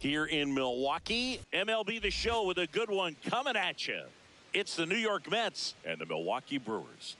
Here in Milwaukee, MLB The Show with a good one coming at you. It's the New York Mets and the Milwaukee Brewers.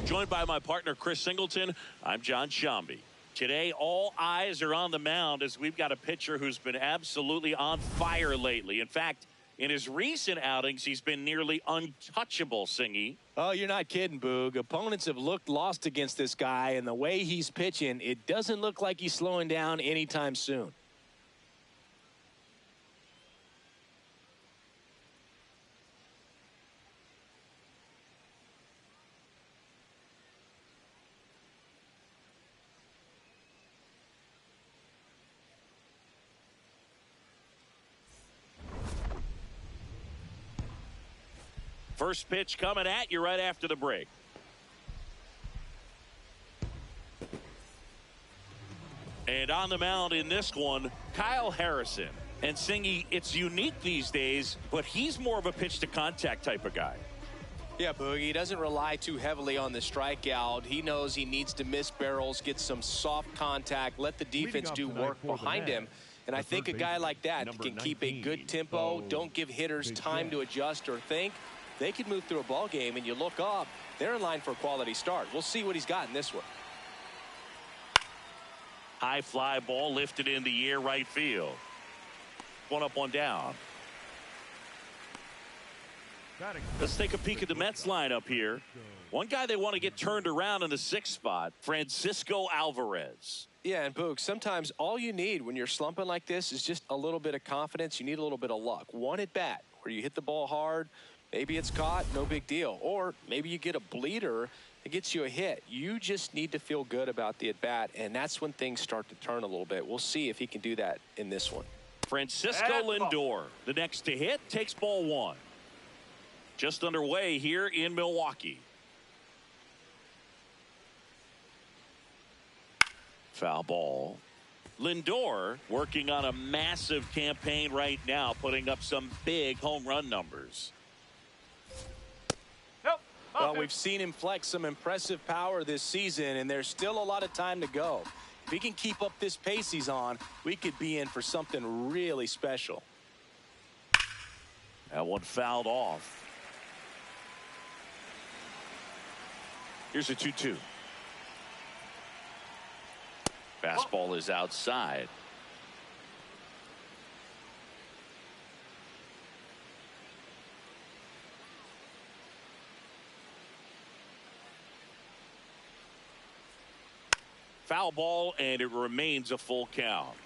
Joined by my partner, Chris Singleton, I'm John Sciambi. Today, all eyes are on the mound as we've got a pitcher who's been absolutely on fire lately. In fact, in his recent outings, he's been nearly untouchable, Singy. Oh, you're not kidding, Boog. Opponents have looked lost against this guy, and the way he's pitching, it doesn't look like he's slowing down anytime soon. First pitch coming at you right after the break. And on the mound in this one, Kyle Harrison. And Singy, it's unique these days, but he's more of a pitch to contact type of guy. Yeah, Boogie, he doesn't rely too heavily on the strikeout. He knows he needs to miss barrels, get some soft contact, let the defense do work behind him. And I think a guy like that can keep a good tempo, don't give hitters time to adjust or think. They could move through a ball game, and you look up, they're in line for a quality start. We'll see what he's got in this one. High fly ball lifted in the air right field. One up, one down. Let's take a peek at the Mets lineup here. One guy they want to get turned around in the 6th spot, Francisco Alvarez. Yeah, and Boog, sometimes all you need when you're slumping like this is just a little bit of confidence. You need a little bit of luck. One at bat where you hit the ball hard. Maybe it's caught, no big deal. Or maybe you get a bleeder that gets you a hit. You just need to feel good about the at-bat, and that's when things start to turn a little bit. We'll see if he can do that in this one. Francisco Lindor, the next to hit, takes ball 1. Just underway here in Milwaukee. Foul ball. Lindor working on a massive campaign right now, putting up some big home run numbers. Well, we've seen him flex some impressive power this season, and there's still a lot of time to go. If he can keep up this pace he's on, we could be in for something really special. That one fouled off. Here's a 2-2. Fastball is outside. Foul ball, and it remains a full count.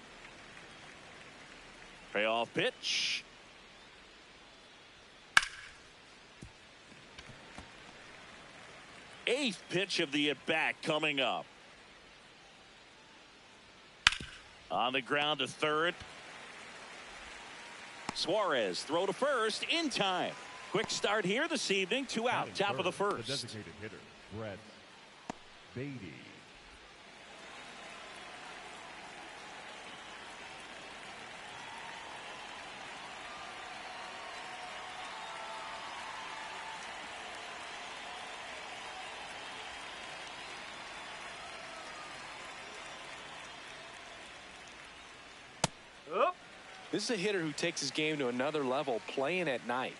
Payoff pitch. Eighth pitch of the at-bat coming up. On the ground to third. Suarez throw to first in time. Quick start here this evening. 2 out, top of the first. The designated hitter, Brett Baty. This is a hitter who takes his game to another level, playing at night.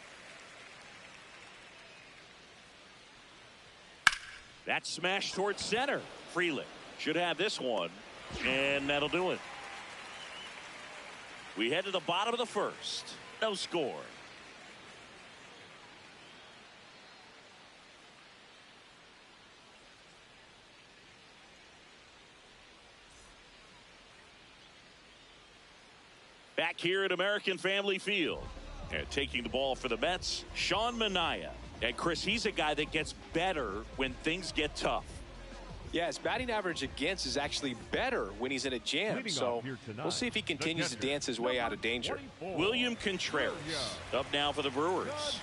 That smash towards center. Frelick should have this one, and that'll do it. We head to the bottom of the first. No score. Back here at American Family Field. And taking the ball for the Mets, Sean Manaea. And Chris, he's a guy that gets better when things get tough. Yeah, his batting average against is actually better when he's in a jam. So we'll see if he continues to dance his way out of danger. William Contreras up now for the Brewers.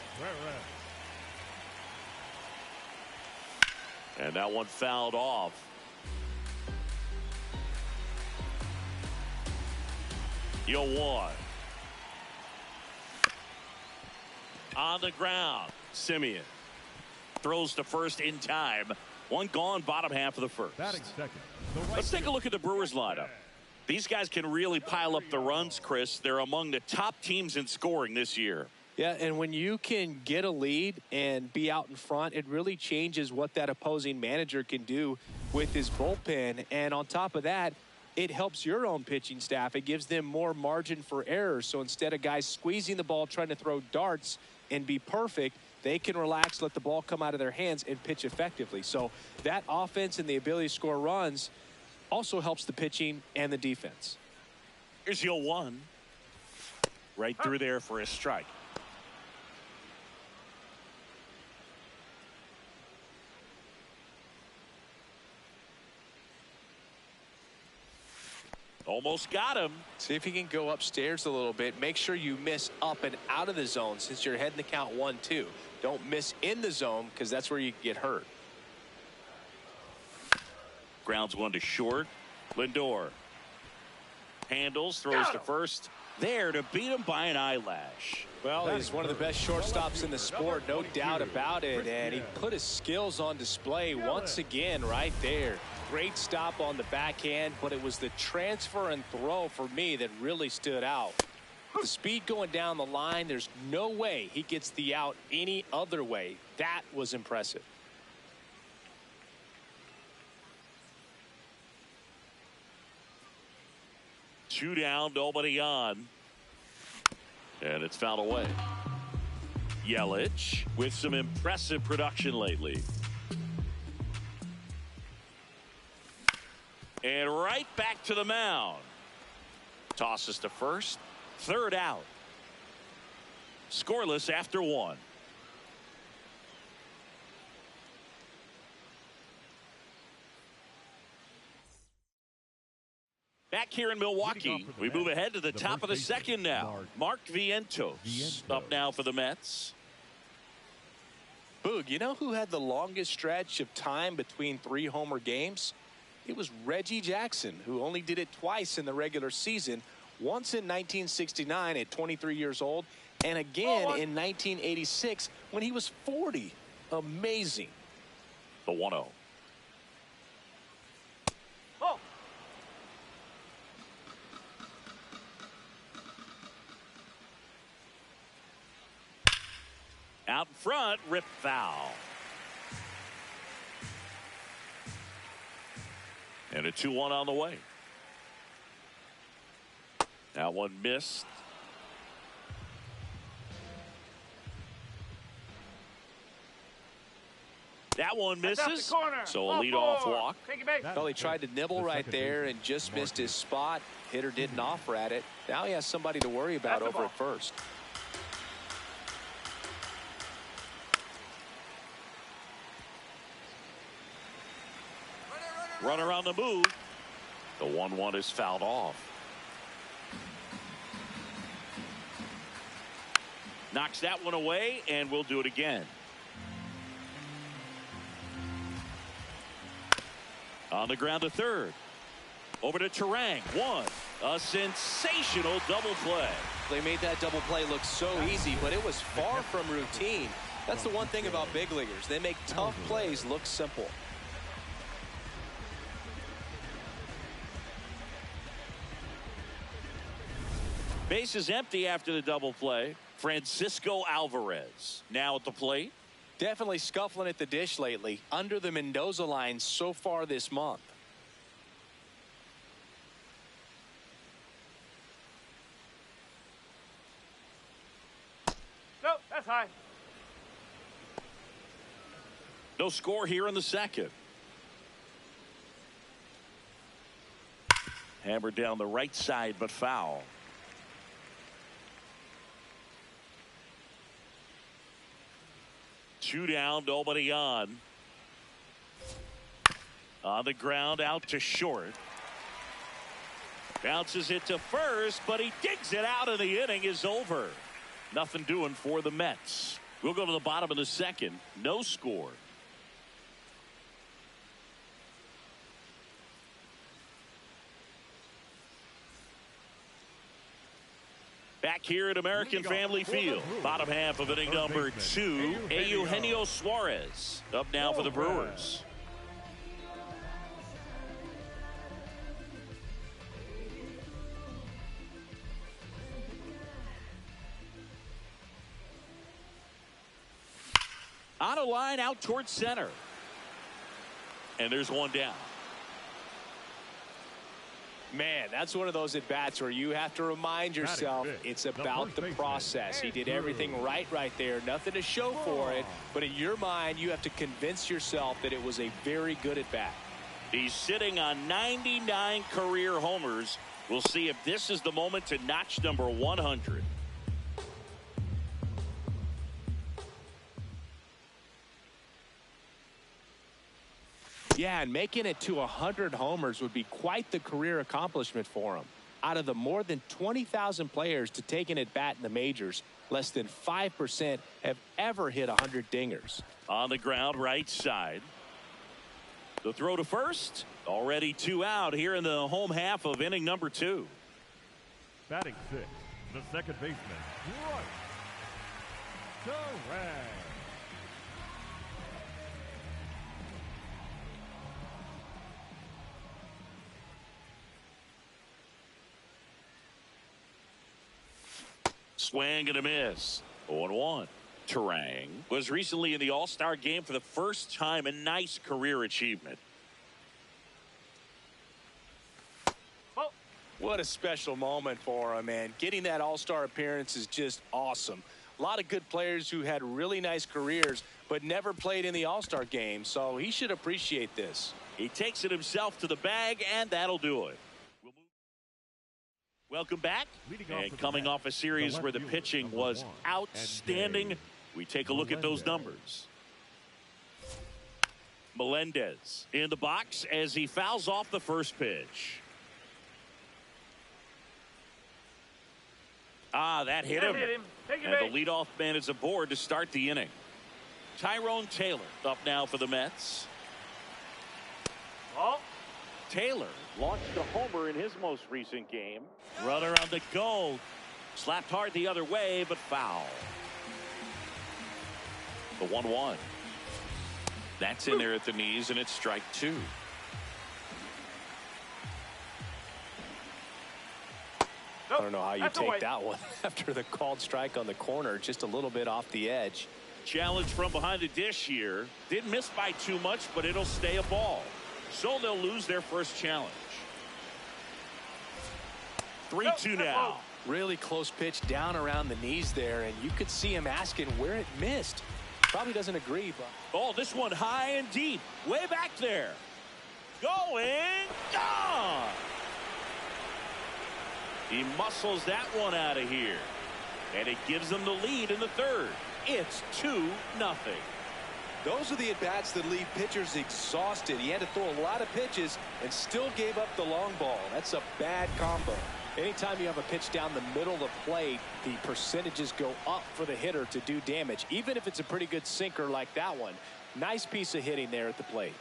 And that one fouled off. Yo, 1. On the ground, Simeon throws to first in time. One gone, bottom half of the first. Let's take a look at the Brewers lineup. These guys can really pile up the runs, Chris. They're among the top teams in scoring this year. Yeah, and when you can get a lead and be out in front, it really changes what that opposing manager can do with his bullpen. And on top of that, it helps your own pitching staff. It gives them more margin for error. So instead of guys squeezing the ball, trying to throw darts and be perfect, they can relax, let the ball come out of their hands, and pitch effectively. So that offense and the ability to score runs also helps the pitching and the defense. Here's your 1. Right through there for a strike. Almost got him. See if he can go upstairs a little bit. Make sure you miss up and out of the zone since you're heading the count 1-2. Don't miss in the zone because that's where you get hurt. Grounds 1 to short. Lindor handles, throws to first. There to beat him by an eyelash. Well, he's one of the best shortstops in the sport, no doubt about it. And he put his skills on display once again right there. Great stop on the backhand, but it was the transfer and throw for me that really stood out. The speed going down the line, there's no way he gets the out any other way. That was impressive. Two down, nobody on. And it's fouled away. Yelich with some impressive production lately. And right back to the mound. Tosses to first. Third out. Scoreless after 1. Back here in Milwaukee, we move ahead to the top of the second now. Mark Vientos up now for the Mets. Boog, you know who had the longest stretch of time between 3 homer games? It was Reggie Jackson, who only did it twice in the regular season, once in 1969 at 23 years old, and again in 1986 when he was 40. Amazing. The 1-0. Out in front, rip foul. And a 2-1 on the way. That one missed. That one misses. So a leadoff walk. Well, he tried to nibble right there and just missed his spot. Hitter didn't offer at it. Now he has somebody to worry about over at first. Runner on the move. The 1-1 is fouled off. Knocks that one away, and we'll do it again. On the ground to third. Over to Turang. 1. A sensational double play. They made that double play look so easy, but it was far from routine. That's the one thing about big leaguers. They make tough plays look simple. Base is empty after the double play. Francisco Alvarez now at the plate. Definitely scuffling at the dish lately. Under the Mendoza line so far this month. Nope, that's high. No score here in the second. Hammered down the right side, but foul. Two down, nobody on. On the ground, out to short. Bounces it to first, but he digs it out, and the inning is over. Nothing doing for the Mets. We'll go to the bottom of the second. No score. Back here at American Family Field, bottom half of inning number 2, Eugenio Suarez up now for the Brewers. On a line out towards center. And there's one down. Man, that's one of those at-bats where you have to remind yourself it's about the process. He did everything right there. Nothing to show for it. But in your mind, you have to convince yourself that it was a very good at-bat. He's sitting on 99 career homers. We'll see if this is the moment to notch number 100. Yeah, and making it to 100 homers would be quite the career accomplishment for him. Out of the more than 20,000 players to take an at-bat in the majors, less than 5% have ever hit 100 dingers. On the ground, right side. The throw to first. Already 2 out here in the home half of inning number 2. Batting 6, the second baseman, Royce Terang. Swing and a miss. 0-1. Terang was recently in the All-Star game for the first time. A nice career achievement. What a special moment for him, man. Getting that All-Star appearance is just awesome. A lot of good players who had really nice careers but never played in the All-Star game, so he should appreciate this. He takes it himself to the bag, and that'll do it. Welcome back. And coming off a series where the pitching was outstanding, we take a look at those numbers. Melendez in the box as he fouls off the first pitch. That hit him. And the leadoff man is aboard to start the inning. Tyrone Taylor up now for the Mets. Taylor launched a homer in his most recent game. Runner on the go. Slapped hard the other way, but foul. The 1-1. That's in there at the knees, and it's strike 2. I don't know how you take that one after the called strike on the corner, just a little bit off the edge. Challenge from behind the dish here. Didn't miss by too much, but it'll stay a ball. So they'll lose their first challenge. 3-2 now. Really close pitch down around the knees there, and you could see him asking where it missed. Probably doesn't agree, but. Oh, this one high and deep. Way back there. Going. Gone. He muscles that one out of here. And it gives them the lead in the third. It's 2-0. Those are the at-bats that leave pitchers exhausted. He had to throw a lot of pitches and still gave up the long ball. That's a bad combo. Anytime you have a pitch down the middle of the plate, the percentages go up for the hitter to do damage, even if it's a pretty good sinker like that one. Nice piece of hitting there at the plate.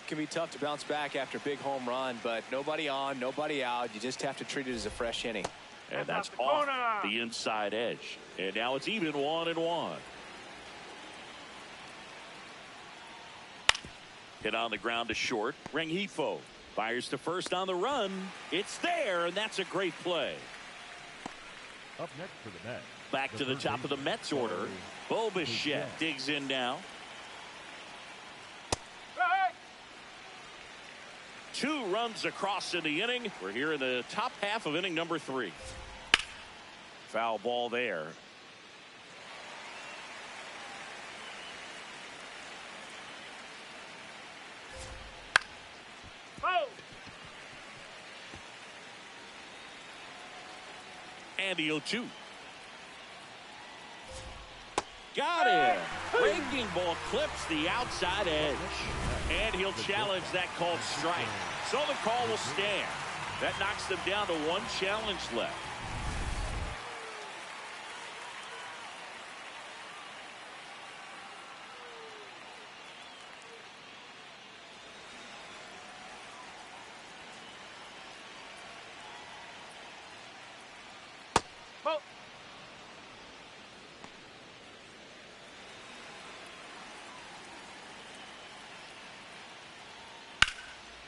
Can be tough to bounce back after a big home run, but nobody on, nobody out. You just have to treat it as a fresh inning. And that's off the inside edge. And now it's even 1-1. Hit on the ground to short. Rengifo fires to first on the run. It's there, and that's a great play. Up next for the Mets. Back to the top of the Mets order. Bo Bichette digs in now. 2 runs across in the inning. We're here in the top half of inning number 3. Foul ball there. And the 0-2. Got him. Breaking ball clips the outside edge. And he'll challenge that called strike. So the call will stand. That knocks them down to 1 challenge left.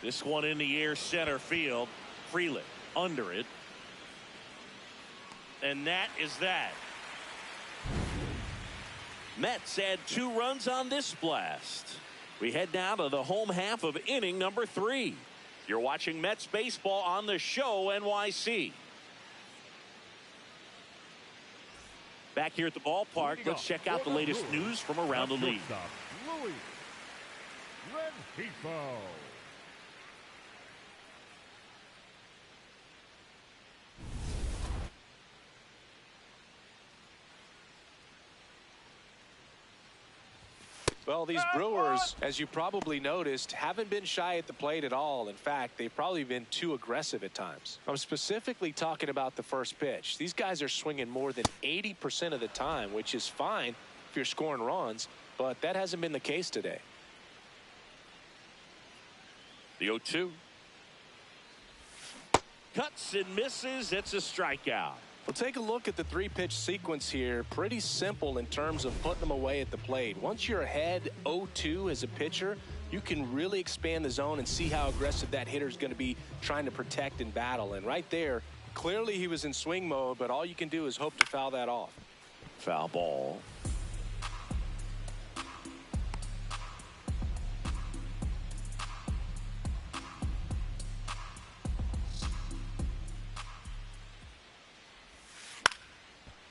This one in the air, center field. Frelick under it. And that is that. Mets add 2 runs on this blast. We head now to the home half of inning number 3. You're watching Mets baseball on the Show NYC. Back here at the ballpark, let's check out the latest news from around the league. Luis Rengifo. Well, these Brewers, as you probably noticed, haven't been shy at the plate at all. In fact, they've probably been too aggressive at times. I'm specifically talking about the first pitch. These guys are swinging more than 80% of the time, which is fine if you're scoring runs, but that hasn't been the case today. The 0-2. Cuts and misses. It's a strikeout. Well, take a look at the 3-pitch sequence here. Pretty simple in terms of putting them away at the plate. Once you're ahead 0-2 as a pitcher, you can really expand the zone and see how aggressive that hitter is going to be trying to protect and battle. And right there, clearly he was in swing mode, but all you can do is hope to foul that off. Foul ball.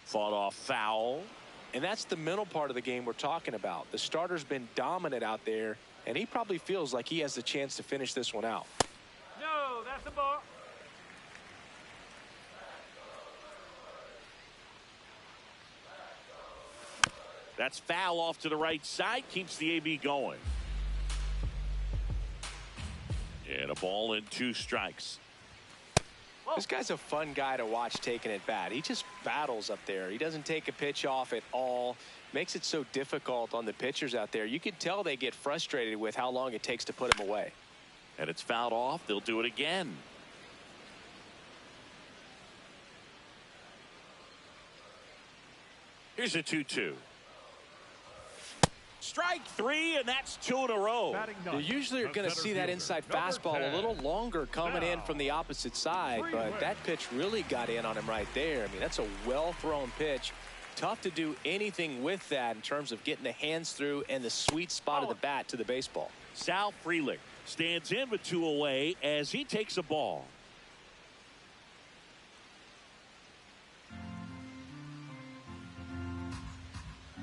Fought off foul. And that's the mental part of the game we're talking about. The starter's been dominant out there, and he probably feels like he has the chance to finish this one out. No, that's the ball. That's foul off to the right side. Keeps the AB going. And a ball and 2 strikes. This guy's a fun guy to watch taking at bat. He just battles up there. He doesn't take a pitch off at all. Makes it so difficult on the pitchers out there. You can tell they get frustrated with how long it takes to put him away. And it's fouled off. They'll do it again. Here's a 2-2. Strike 3, and that's 2 in a row. You usually are going to see that inside fastball a little longer coming in from the opposite side, but that pitch really got in on him right there. I mean, that's a well-thrown pitch. Tough to do anything with that in terms of getting the hands through and the sweet spot of the bat to the baseball. Sal Frelick stands in with 2 away as he takes a ball.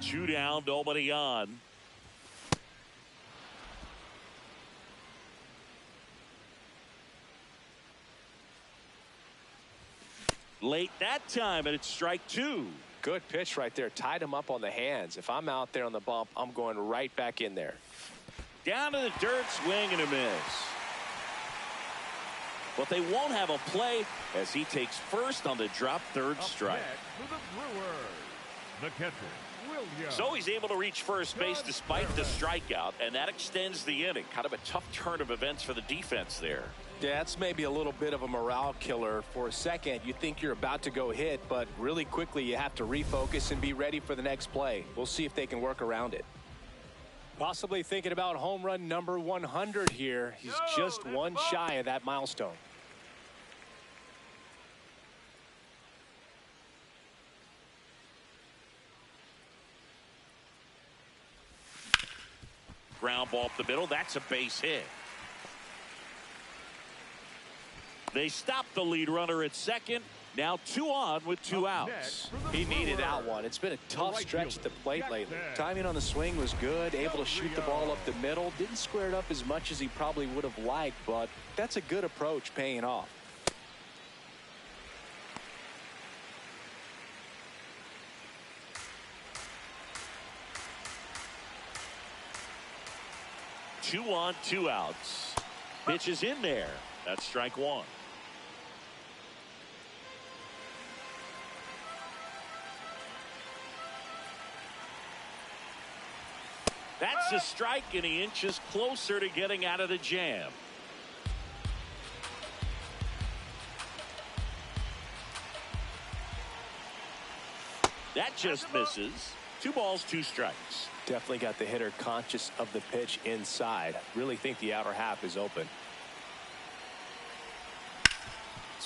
Two down, nobody on. Late that time, and it's strike 2. Good pitch right there. Tied him up on the hands. If I'm out there on the bump, I'm going right back in there. Down to the dirt, swing and a miss. But they won't have a play as he takes first on the drop third strike. The catcher, Williams. So he's able to reach first base despite the strikeout, and that extends the inning. Kind of a tough turn of events for the defense there. Yeah, that's maybe a little bit of a morale killer. For a second, you think you're about to go hit, but really quickly you have to refocus and be ready for the next play. We'll see if they can work around it. Possibly thinking about home run number 100 here. He's just one shy of that milestone. Ground ball up the middle. That's a base hit. They stop the lead runner at second. Now 2 on with 2 outs. He needed that one. It's been a tough stretch at the plate lately. Timing on the swing was good. Able to shoot the ball up the middle. Didn't square it up as much as he probably would have liked, but that's a good approach paying off. Two on, 2 outs. Pitch is in there. That's strike 1. That's a strike, and he inches closer to getting out of the jam. That just misses. 2 balls, 2 strikes. Definitely got the hitter conscious of the pitch inside. Really think the outer half is open.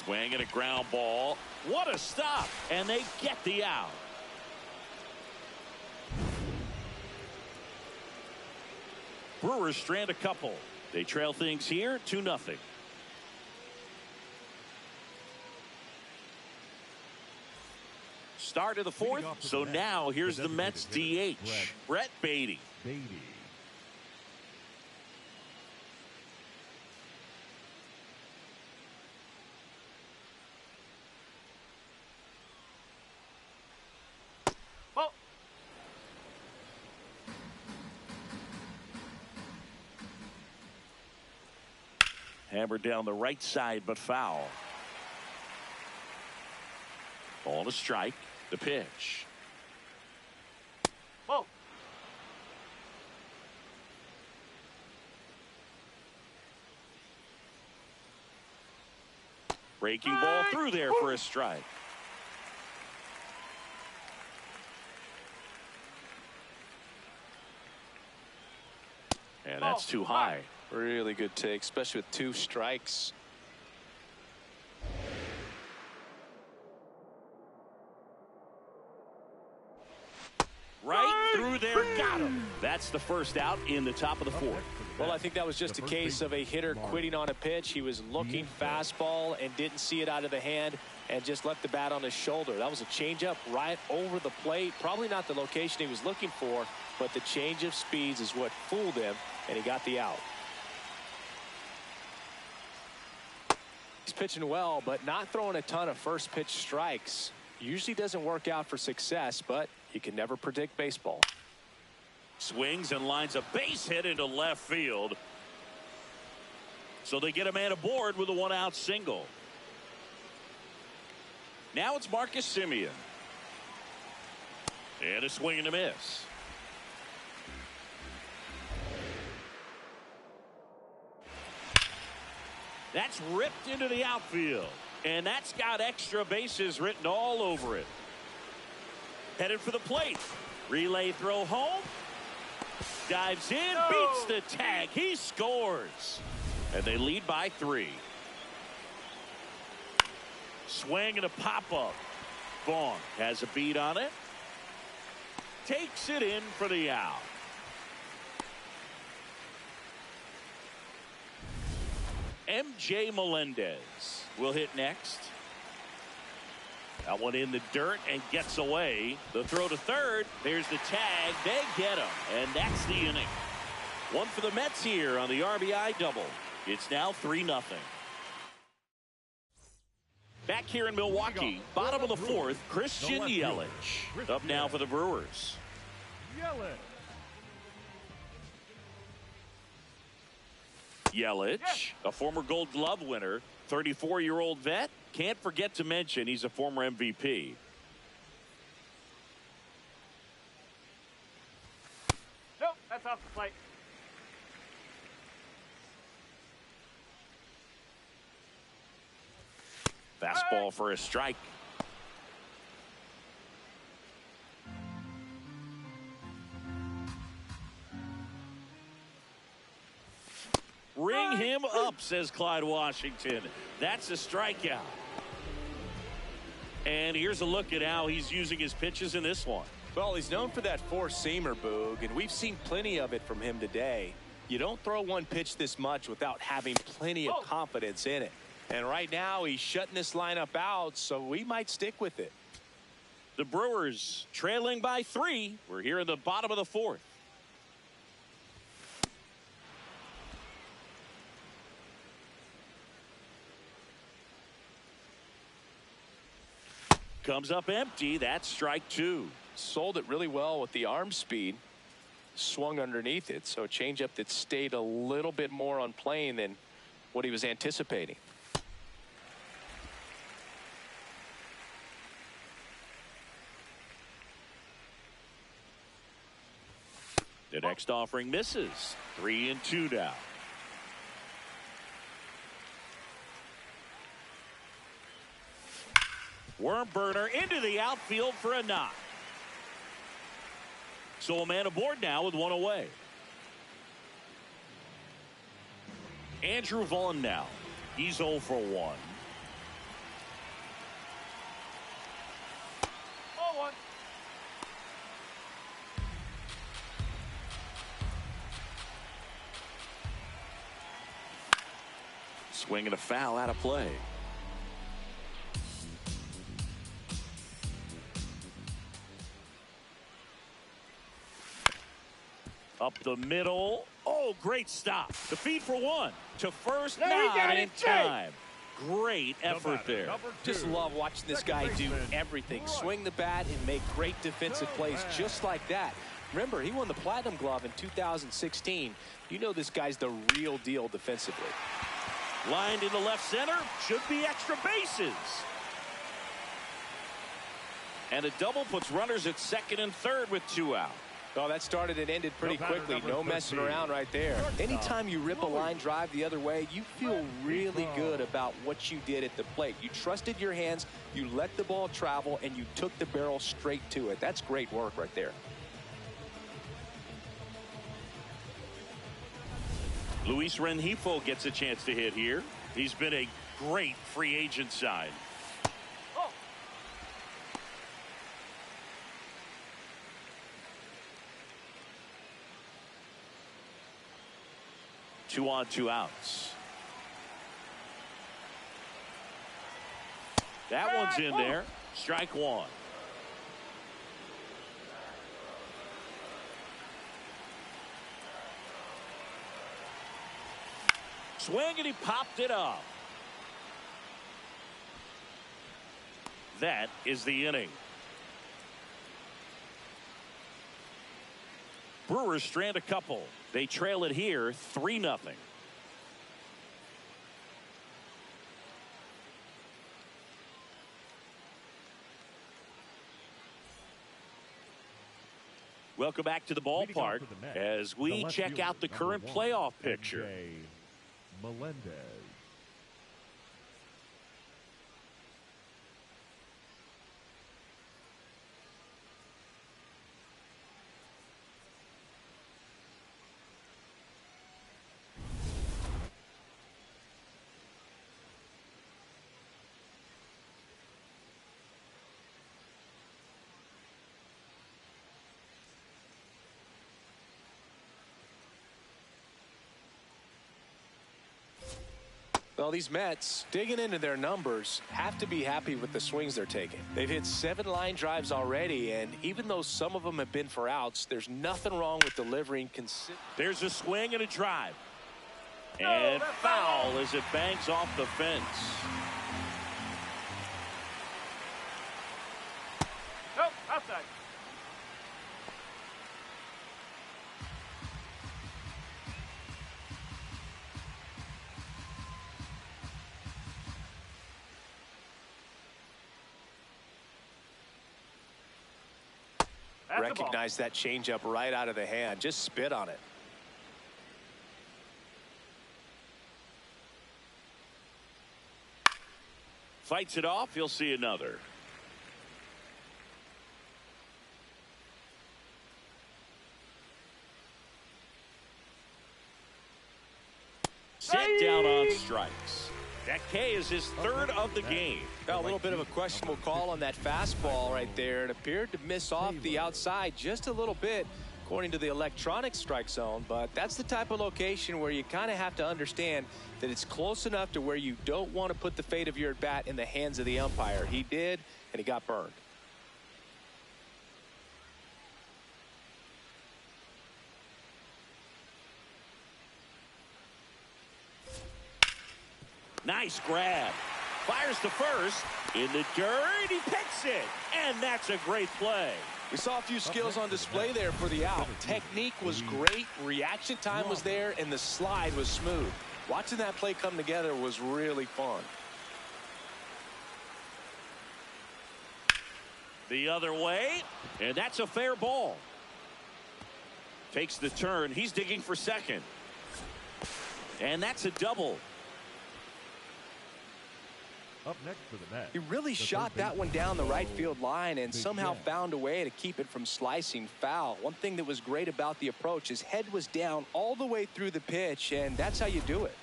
Swing and a ground ball. What a stop. And they get the out. Brewers strand a couple. They trail things here 2-0. Start of the fourth. So now here's the Mets DH, Brett Baty. Hammered down the right side, but foul. Ball to strike. The pitch. Whoa. Breaking ball through there for a strike. And that's too high. Really good take, especially with 2 strikes. Right through there, got him. That's the first out in the top of the fourth. Well, I think that was just a case of a hitter quitting on a pitch. He was looking fastball and didn't see it out of the hand and just left the bat on his shoulder. That was a changeup right over the plate. Probably not the location he was looking for, but the change of speeds is what fooled him, and he got the out. He's pitching well, but not throwing a ton of first pitch strikes. Usually doesn't work out for success, but you can never predict baseball. Swings and lines a base hit into left field. So they get a man aboard with a 1-out single. Now it's Marcus Semien. And a swing and a miss. That's ripped into the outfield. And that's got extra bases written all over it. Headed for the plate. Relay throw home. Dives in, beats the tag. He scores. And they lead by 3. Swing and a pop-up. Vaughn has a beat on it. Takes it in for the out. MJ Melendez will hit next. That one in the dirt and gets away. The throw to third. There's the tag. They get him. And that's the inning. One for the Mets here on the RBI double. It's now 3-0. Back here in Milwaukee, bottom of the fourth, Christian Yelich. Up now for the Brewers. Yelich, a former Gold Glove winner, 34-year-old vet. Can't forget to mention he's a former MVP. Nope, that's off the plate. Fastball for a strike. Ring him up, says Clyde Washington. That's a strikeout. And here's a look at how he's using his pitches in this one. Well, he's known for that four-seamer, Boog, and we've seen plenty of it from him today. You don't throw one pitch this much without having plenty of confidence in it. And right now, he's shutting this lineup out, so we might stick with it. The Brewers trailing by 3. We're here in the bottom of the fourth. Comes up empty. That's strike 2. Sold it really well with the arm speed. Swung underneath it. So a changeup that stayed a little bit more on plane than what he was anticipating. The next offering misses. 3-2 now. Worm burner into the outfield for a knock. So a man aboard now with one away. Andrew Vaughn now. He's 0 for 1. Swing and a foul out of play. Up the middle. Oh, great stop. The feed for one. To first, not in time. Great effort there. Just love watching this guy do everything. Swing the bat and make great defensive plays just like that. Remember, he won the Platinum Glove in 2016. You know this guy's the real deal defensively. Lined into left center. Should be extra bases. And a double puts runners at second and third with 2 out. Oh, that started and ended pretty quickly. No messing around right there. Anytime you rip a line drive the other way, you feel really good about what you did at the plate. You trusted your hands, you let the ball travel, and you took the barrel straight to it. That's great work right there. Luis Rengifo gets a chance to hit here. He's been a great free agent sign. 2 on, 2 outs. That one's in there. Strike one. Swing and he popped it up. That is the inning. Brewers strand a couple. They trail it here 3-0. Welcome back to the ballpark as we check out the current playoff picture. Melendez. Well, these Mets, digging into their numbers, have to be happy with the swings they're taking. They've hit 7 line drives already, and even though some of them have been for outs, there's nothing wrong with delivering consistent. There's a swing and a drive. And foul as it bangs off the fence. Nope, outside. Recognize that changeup right out of the hand. Just spit on it. Fights it off. He'll see another. Set down on strikes. That K is his 3rd of the game. Now, a little bit of a questionable call on that fastball right there. It appeared to miss off the outside just a little bit, according to the electronic strike zone. But that's the type of location where you kind of have to understand that it's close enough to where you don't want to put the fate of your at bat in the hands of the umpire. He did, and he got burned. Nice grab. Fires to first. In the dirt. He picks it. And that's a great play. We saw a few skills on display there for the out. Technique was great. Reaction time was there. And the slide was smooth. Watching that play come together was really fun. The other way. And that's a fair ball. Takes the turn. He's digging for second. And that's a double. Up next for the Mets. He really shot that one down the right field line and somehow found a way to keep it from slicing foul. One thing that was great about the approach, his head was down all the way through the pitch, and that's how you do it.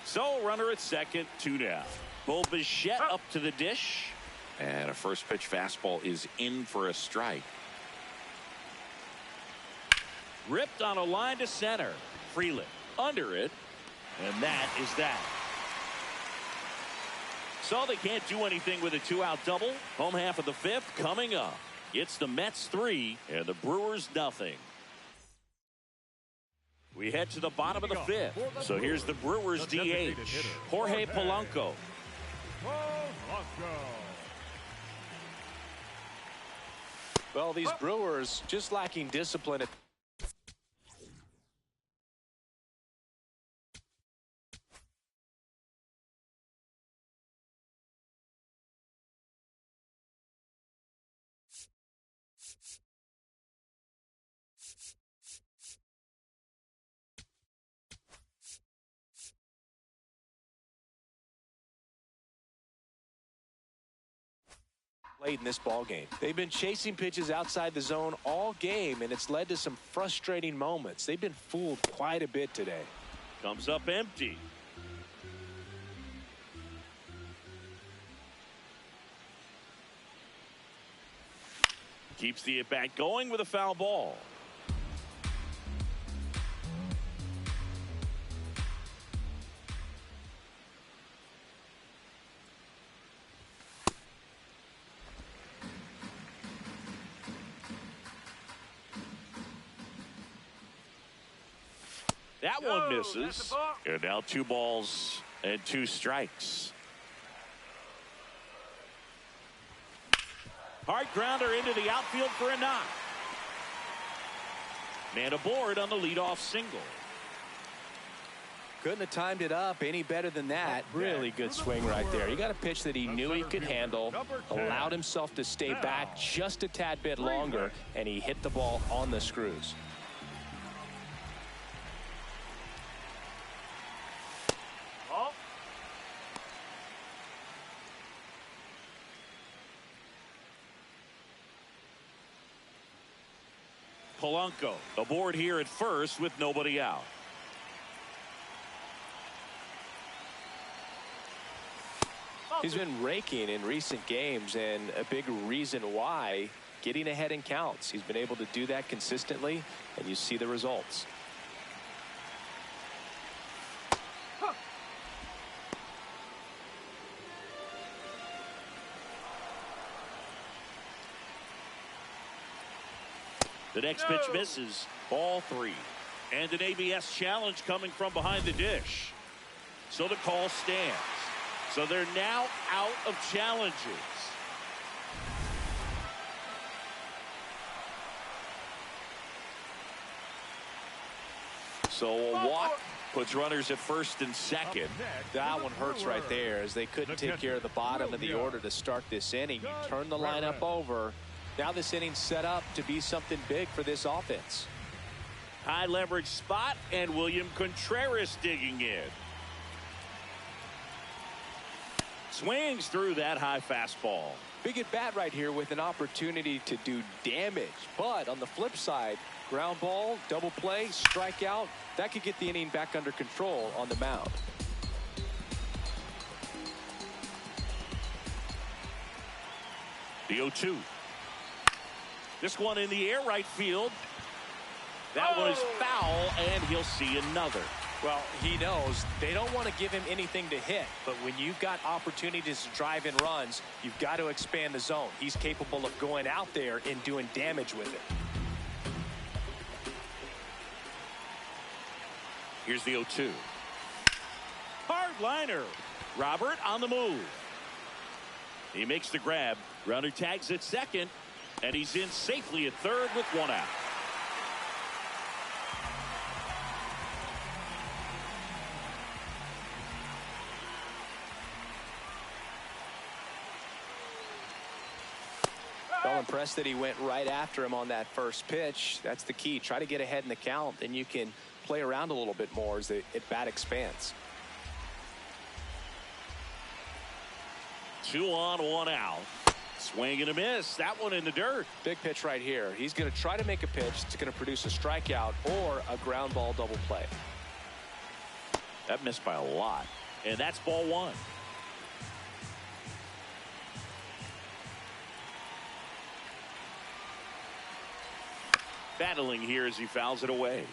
So runner at second, 2 down. Bo Bichette up to the dish. And a first pitch fastball is in for a strike. Ripped on a line to center. Freeland under it. And that is that. So they can't do anything with a 2-out double. Home half of the fifth coming up. It's the Mets 3 and the Brewers nothing. We head to the bottom of the fifth. So here's the Brewers DH, Jorge Polanco. Well, these Brewers just lacking discipline. Late in this ball game. They've been chasing pitches outside the zone all game, and it's led to some frustrating moments. They've been fooled quite a bit today. Comes up empty. Keeps the at-bat going with a foul ball. That one misses. And now 2 balls and 2 strikes. Hard grounder into the outfield for a knock. Man aboard on the leadoff single. Couldn't have timed it up any better than that. Really good swing right there. He got a pitch that he knew he could handle, allowed himself to stay back just a tad bit longer, and he hit the ball on the screws. Polanco aboard here at first with nobody out. He's been raking in recent games, and a big reason why, getting ahead in counts. He's been able to do that consistently, and you see the results. The next pitch misses. Ball 3. And an ABS challenge coming from behind the dish. So the call stands. So they're now out of challenges. So a walk puts runners at first and second. That one hurts right there, as they couldn't take care of the bottom of the order to start this inning. You turn the lineup over. Now this inning's set up to be something big for this offense. High leverage spot, and William Contreras digging in. Swings through that high fastball. Big at bat right here with an opportunity to do damage. But on the flip side, ground ball, double play, strikeout, that could get the inning back under control on the mound. The 0-2. This one in the air right field. That one is foul, and he'll see another. Well, he knows they don't want to give him anything to hit, but when you've got opportunities to drive in runs, you've got to expand the zone. He's capable of going out there and doing damage with it. Here's the 0-2. Hard liner. Robert on the move. He makes the grab. Runner tags at second, and he's in safely at third with 1 out. Well, impressed that he went right after him on that first pitch. That's the key. Try to get ahead in the count, then you can play around a little bit more as the at-bat expands. 2 on, 1 out. Swing and a miss. That one in the dirt. Big pitch right here. He's going to try to make a pitch that's going to produce a strikeout or a ground ball double play. That missed by a lot. And that's ball 1. Battling here as he fouls it away.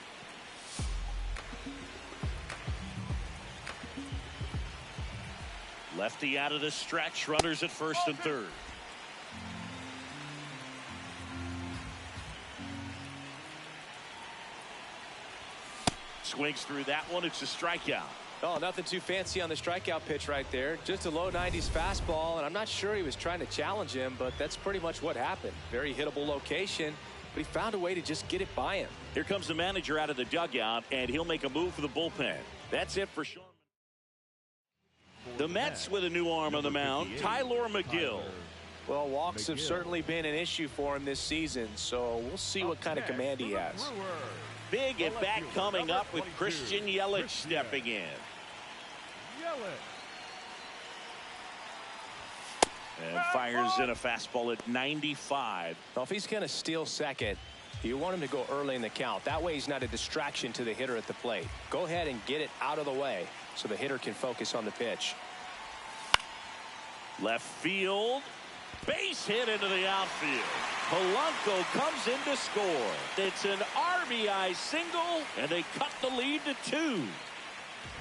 Lefty out of the stretch. Runners at first and third. Swings through that one. It's a strikeout. Oh, nothing too fancy on the strikeout pitch right there. Just a low 90s fastball, and I'm not sure he was trying to challenge him, but that's pretty much what happened. Very hittable location, but he found a way to just get it by him. Here comes the manager out of the dugout, and he'll make a move for the bullpen. That's it for Sean. The Mets with a new arm on the mound, Tyler McGill. Well, walks have certainly been an issue for him this season, so we'll see what kind of command he has. Big at bat coming up with Christian Yelich stepping in. And fires in a fastball at 95. Well, if he's going to steal second, you want him to go early in the count. That way he's not a distraction to the hitter at the plate. Go ahead and get it out of the way so the hitter can focus on the pitch. Left field. Base hit into the outfield. Polanco comes in to score. It's an RBI single, and they cut the lead to 2.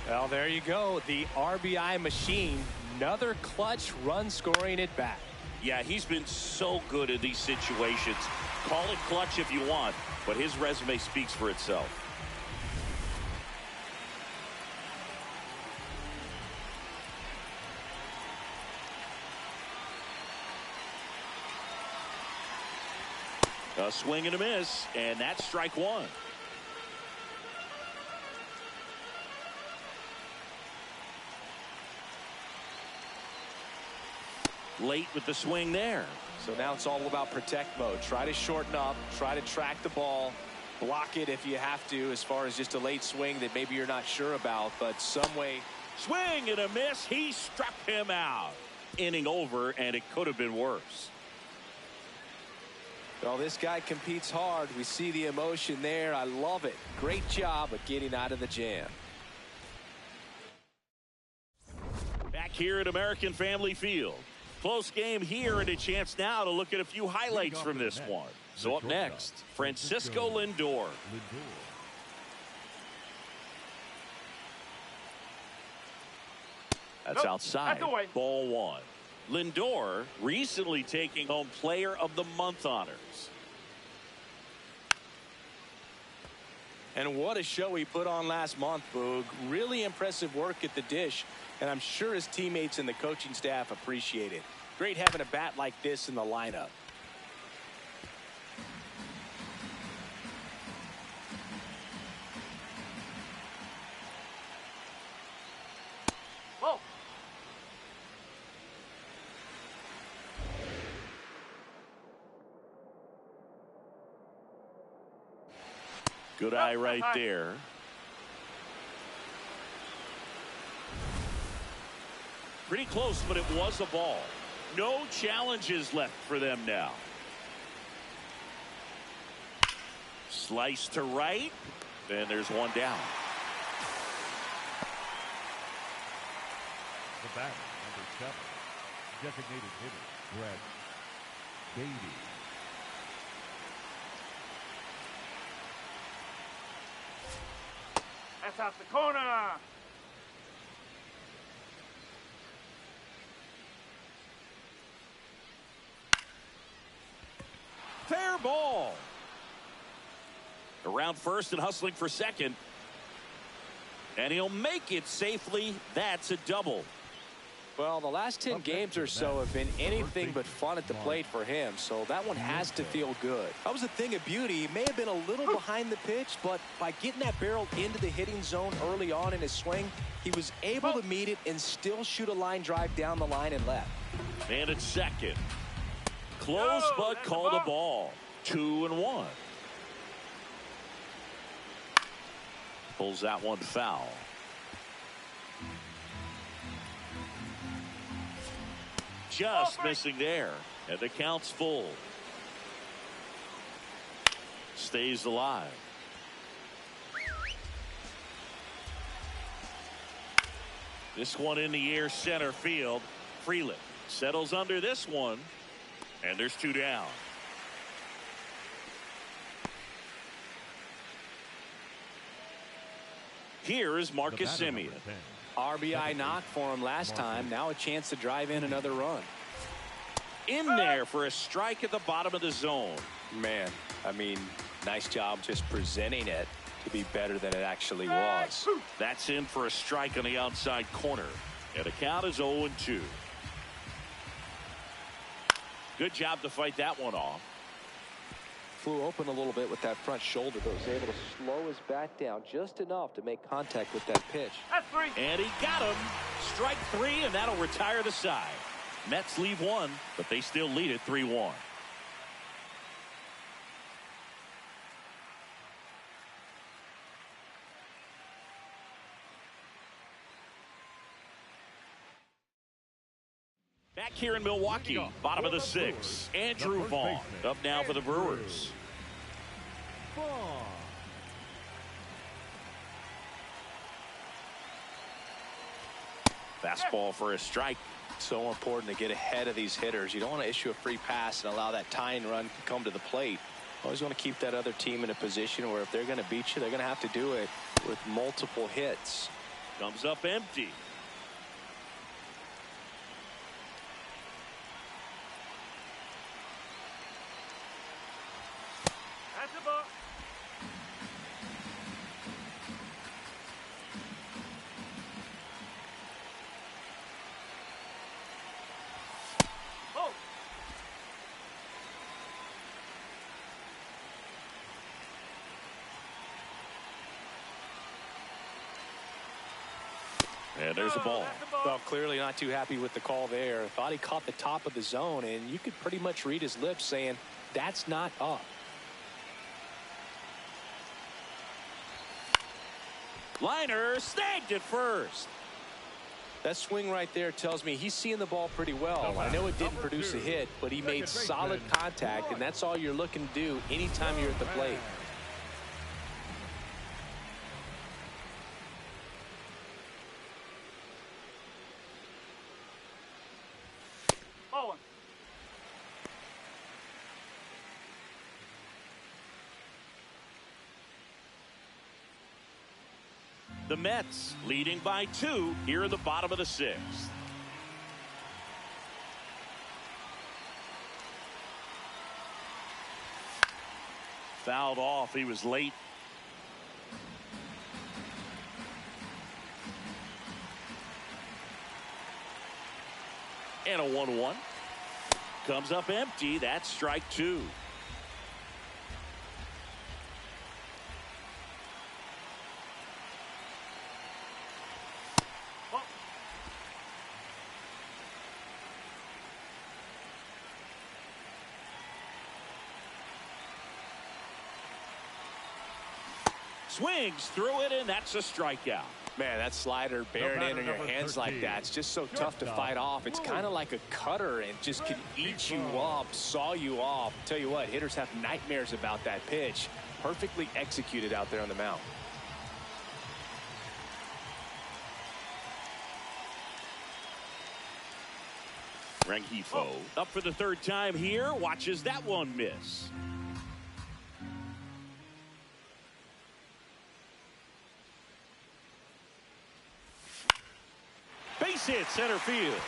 Well, there you go. The RBI machine. Another clutch run scoring at bat. Yeah, he's been so good in these situations. Call it clutch if you want, but his resume speaks for itself. A swing and a miss, and that's strike one. Late with the swing there. So now it's all about protect mode. Try to shorten up, try to track the ball, block it if you have to, as far as just a late swing that maybe you're not sure about, but some way. Swing and a miss. He struck him out. Inning over, and it could have been worse. Well, this guy competes hard. We see the emotion there. I love it. Great job of getting out of the jam. Back here at American Family Field. Close game here, and a chance now to look at a few highlights from this one. So up next, Francisco Lindor. That's outside. Ball one. Lindor recently taking home Player of the Month honors. And what a show he put on last month, Boog. Really impressive work at the dish, and I'm sure his teammates and the coaching staff appreciate it. Great having a bat like this in the lineup. Whoa. Good eye right there. Pretty close, but it was a ball. No challenges left for them now. Slice to right, and there's one down. The batter, number 7, designated hitter, Brett Baty. That's out the corner. Fair ball. Around first and hustling for second. And he'll make it safely. That's a double. Well, the last 10 games or so have been anything but fun at the plate for him, so that one has to feel good. That was a thing of beauty. He may have been a little behind the pitch, but by getting that barrel into the hitting zone early on in his swing, he was able to meet it and still shoot a line drive down the line and left. And at second. Close, but called a ball. 2-1. Pulls that one foul. Just missing there, and the count's full. Stays alive. This one in the air, center field. Freeland settles under this one, and there's 2 down. Here is Marcus Semien. RBI knock for him last time. Now a chance to drive in another run. In there for a strike at the bottom of the zone. Man, I mean, nice job just presenting it to be better than it actually was. That's in for a strike on the outside corner. And the count is 0-2. Good job to fight that one off. Flew open a little bit with that front shoulder, but was able to slow his bat down just enough to make contact with that pitch. That's 3. And he got him. Strike 3, and that'll retire the side. Mets leave 1, but they still lead it 3-1. Back here in Milwaukee, bottom of the 6th, Andrew Vaughn up now for the Brewers. Fastball for a strike. So important to get ahead of these hitters. You don't want to issue a free pass and allow that tying run to come to the plate. Always want to keep that other team in a position where if they're going to beat you, they're going to have to do it with multiple hits. Comes up empty. That's a ball. Oh. And there's a ball. Well, clearly not too happy with the call there. Thought he caught the top of the zone, and you could pretty much read his lips saying, that's not up. Liner snagged at first. That swing right there tells me he's seeing the ball pretty well. I know it didn't produce a hit, but he made solid contact, and that's all you're looking to do anytime you're at the plate. Oh. The Mets leading by 2 here in the bottom of the 6th. Fouled off. He was late. And a 1-1. Comes up empty. That's strike 2. Swings through it, and that's a strikeout. Man, that slider bearing in your hands like that, it's just so tough to fight off. It's kind of like a cutter and just can eat you up, saw you off. Tell you what, hitters have nightmares about that pitch. Perfectly executed out there on the mound. Rengifo up for the 3rd time here. Watches that one miss. Base hit center field.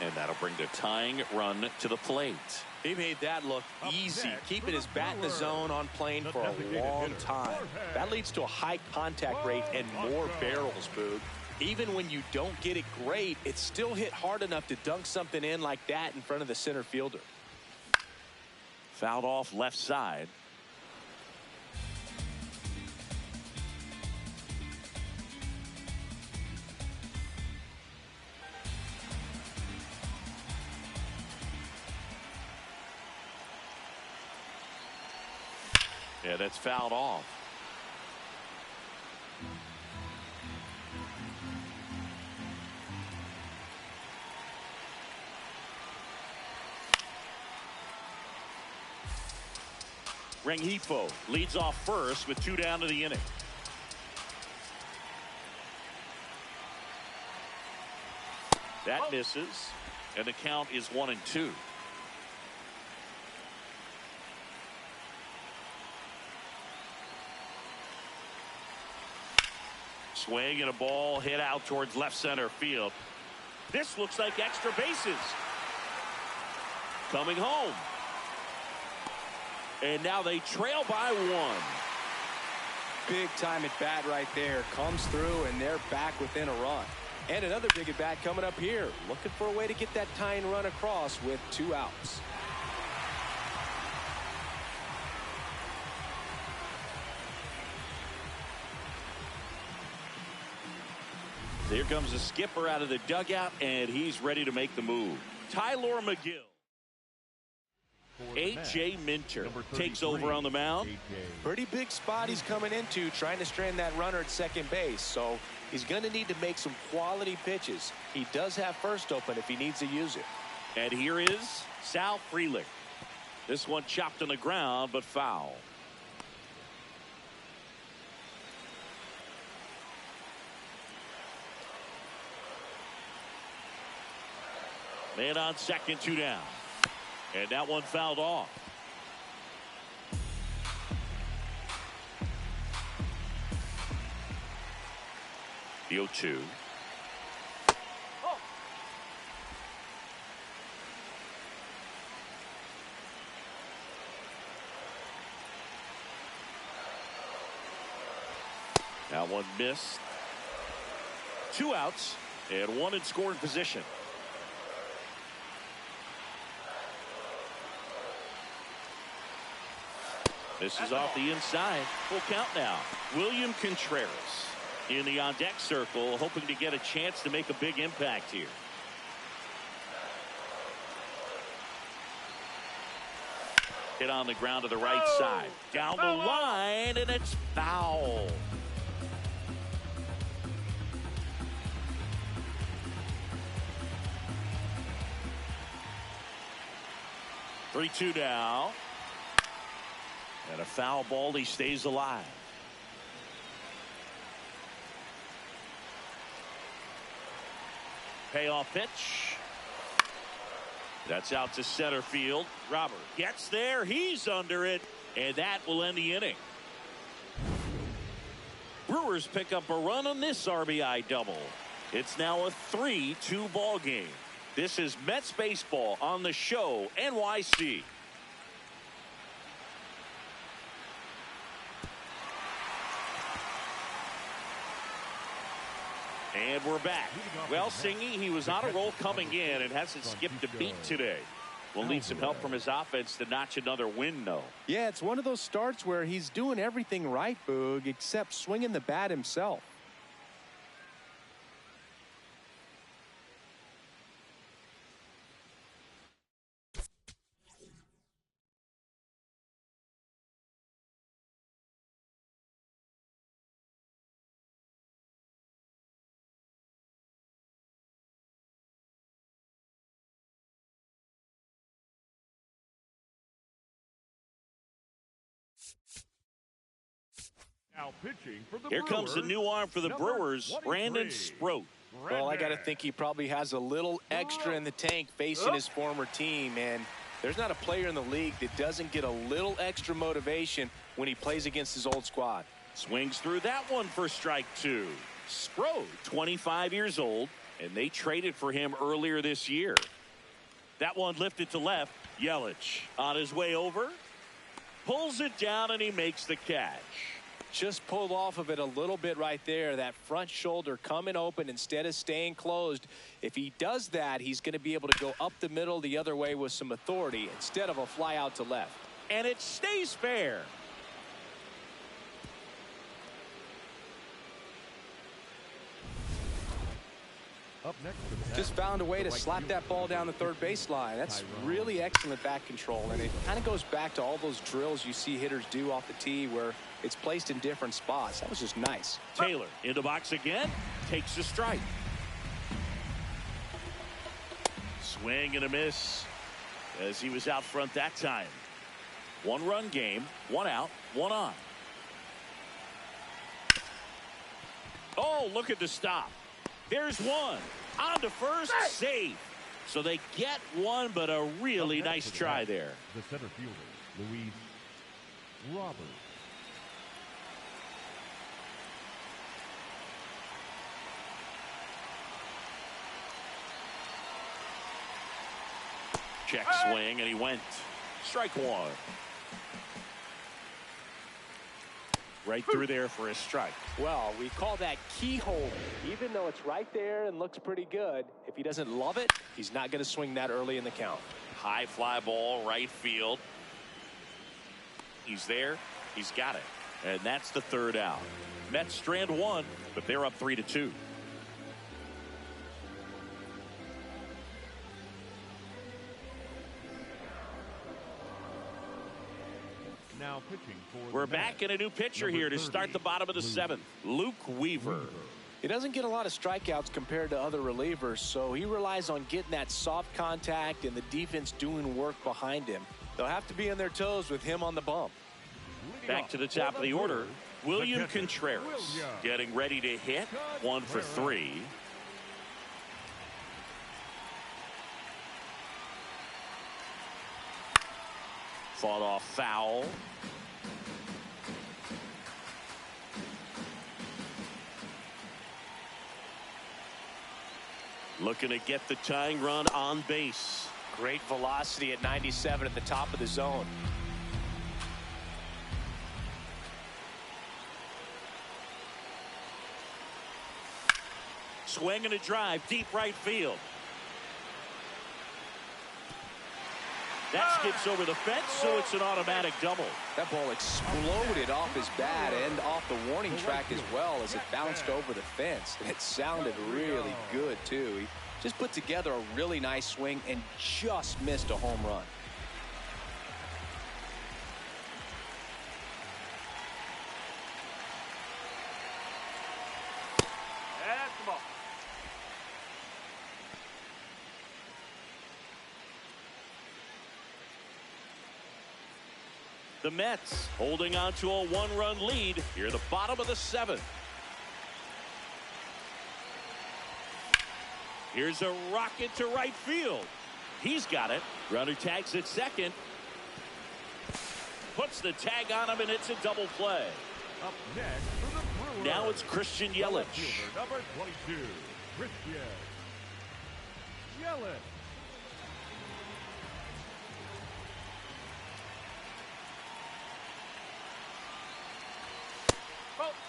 And that'll bring the tying run to the plate. He made that look easy, keeping his bat in the zone on plane for a long time. That leads to a high contact rate and more barrels, Boog. Even when you don't get it great, it's still hit hard enough to dunk something in like that in front of the center fielder. Fouled off left side. Yeah, that's fouled off. Rengifo leads off first with 2 down to the inning. That misses, and the count is 1-2. Swing and a ball hit out towards left center field. This looks like extra bases. Coming home. And now they trail by 1. Big time at bat right there. Comes through and they're back within a run. And another big at bat coming up here. Looking for a way to get that tying run across with 2 outs. Here comes the skipper out of the dugout, and he's ready to make the move. Tyler McGill. A.J. Minter takes over on the mound. Pretty big spot he's coming into, trying to strand that runner at second base. So he's going to need to make some quality pitches. He does have first open if he needs to use it. And here is Sal Frelick. This one chopped on the ground, but foul. Man on second, 2 down. And that one fouled off. The 0-2. That one missed. 2 outs and 1 in scoring position. This is off the inside. Full count now. William Contreras in the on-deck circle, hoping to get a chance to make a big impact here. Hit on the ground to the right side. Down the line, and it's foul. Three-two now. And a foul ball, he stays alive. Payoff pitch. That's out to center field. Robert gets there. He's under it. And that will end the inning. Brewers pick up a run on this RBI double. It's now a 3-2 ball game. This is Mets baseball on the show NYC. And we're back. Well, Singy, he was on a roll coming in and hasn't skipped a beat today. We'll need some help from his offense to notch another win, though. Yeah, it's one of those starts where he's doing everything right, Boog, except swinging the bat himself. Now pitching for the Here comes the new arm for the Brewers, 23. Brandon Sproat. Well, I got to think he probably has a little extra in the tank facing his former team, and there's not a player in the league that doesn't get a little extra motivation when he plays against his old squad. Swings through that one for strike 2. Sproat, 25 years old, and they traded for him earlier this year. That one lifted to left. Yelich on his way over, pulls it down, and he makes the catch. Just pulled off of it a little bit right there. That front shoulder coming open instead of staying closed. If he does that, he's going to be able to go up the middle the other way with some authority instead of a fly out to left. And it stays fair. Up next for the Just found a way to slap that ball down the third baseline. That's really excellent bat control, and it kind of goes back to all those drills you see hitters do off the tee where it's placed in different spots. That was just nice. Taylor in the box again, takes a strike. Swing and a miss as he was out front that time. 1-run game, 1 out, 1 on. Oh, look at the stop. There's one on to first, safe. So they get one, but a really nice try there. The center fielder, Luis Robert. Check swing, and he went. Strike one. Right through there for a strike. Well, we call that keyhole. Even though it's right there and looks pretty good, if he doesn't love it, he's not going to swing that early in the count. High fly ball, right field. He's there. He's got it. And that's the third out. Mets strand one, but they're up 3-2. Now pitching for We're back in a new pitcher here to start the bottom of the seventh. Luke Weaver. He doesn't get a lot of strikeouts compared to other relievers, so he relies on getting that soft contact and the defense doing work behind him. They'll have to be on their toes with him on the bump. Back to the top of the order, William Contreras getting ready to hit. 1 for 3. Fought off foul. Looking to get the tying run on base. Great velocity at 97 at the top of the zone. Swing and a drive, deep right field. That skips over the fence, so it's an automatic double. That ball exploded off his bat and off the warning track as well as it bounced over the fence. And it sounded really good, too. He just put together a really nice swing and just missed a home run. That's the ball. The Mets holding on to a 1-run lead here at the bottom of the seventh. Here's a rocket to right field. He's got it. Runner tags at second. Puts the tag on him, and it's a double play. Up next for the Brewers. Now it's Christian Yelich. Number 22, Christian Yelich.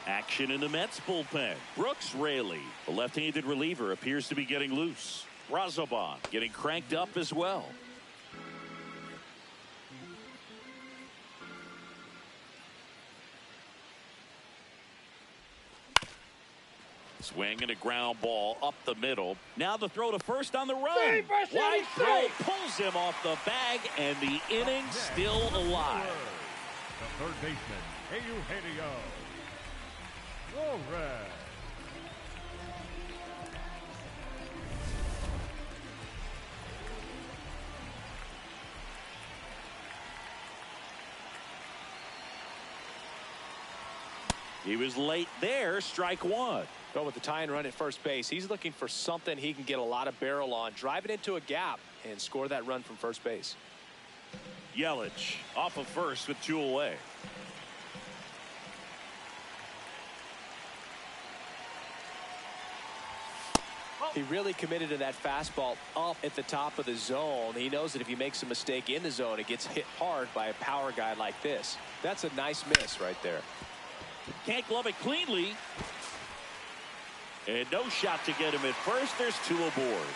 Action in the Mets bullpen. Brooks Raley, the left-handed reliever, appears to be getting loose. Razoban getting cranked up as well. Swing and a ground ball up the middle. Now the throw to first on the run. Wide throw pulls him off the bag, and the inning still alive. The third baseman, Eugenio Suarez. He was late there, strike one. Go with the tying run at first base. He's looking for something he can get a lot of barrel on, drive it into a gap, and score that run from first base. Yelich off of first with 2 away. He really committed to that fastball up at the top of the zone. He knows that if he makes a mistake in the zone, it gets hit hard by a power guy like this. That's a nice miss right there. Can't glove it cleanly. And no shot to get him at first. There's 2 aboard.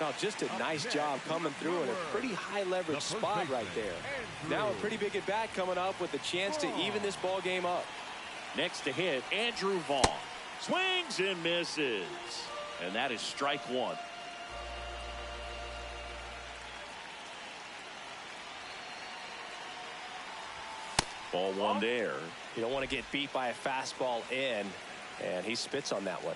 Now just a nice job coming through in a pretty high leverage spot right there. Now a pretty big at bat coming up with a chance to even this ball game up. Next to hit, Andrew Vaughn. Swings and misses. And that is strike one. Ball one there. You don't want to get beat by a fastball in, and he spits on that one.